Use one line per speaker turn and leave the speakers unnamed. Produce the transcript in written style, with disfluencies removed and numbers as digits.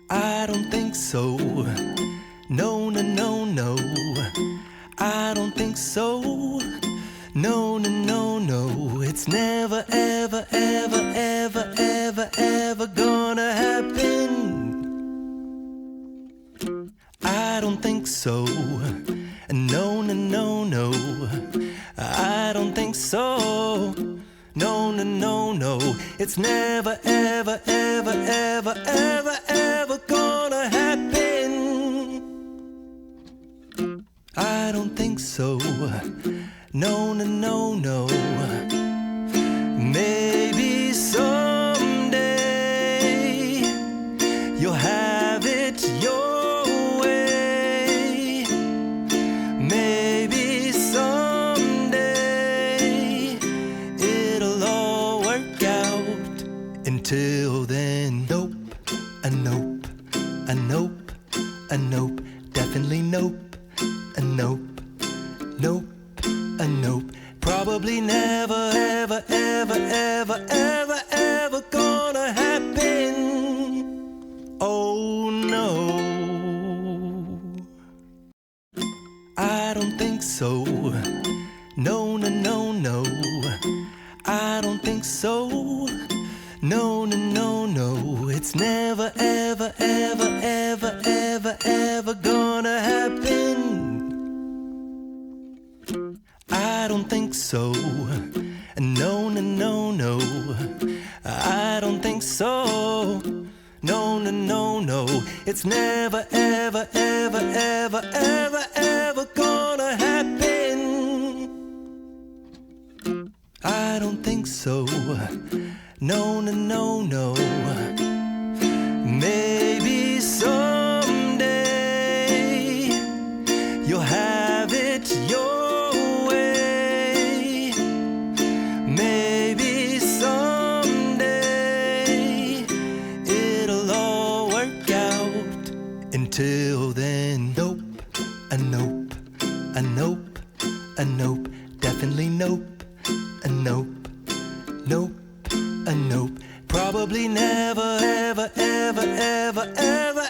I don't think so. No, no, no, no. I don't think so. No, no, no, no. It's never, ever, ever, ever, ever, ever gonna happen. I don't think so. No, no, no, no. I don't think so. No, no, no, no. It's never, ever, ever, ever, ever, ever gonna happen. I don't think so. No, no, no, no. Maybe someday you'll have it your way. Maybe someday it'll all work out. Until then, nope, a nope, a nope, a nope, definitely nope, a nope, nope, a nope. Probably never, ever, ever, ever, ever, ever gonna happen. Oh no, I don't think so. No, no, no, no. I don't think so. No, no, no, no. It's never, ever, ever, ever, ever, ever gonna happen. I don't think so. No, no, no, no. I don't think so. No, no, no, no. It's never, ever, ever, ever, ever, ever gonna happen. I don't think so. No, no, no, no. Maybe someday you'll have it your way. Maybe someday it'll all work out. Until then, nope, a nope, a nope, a nope, definitely nope, a nope, nope, a nope. Probably never, ever, ever, ever, ever,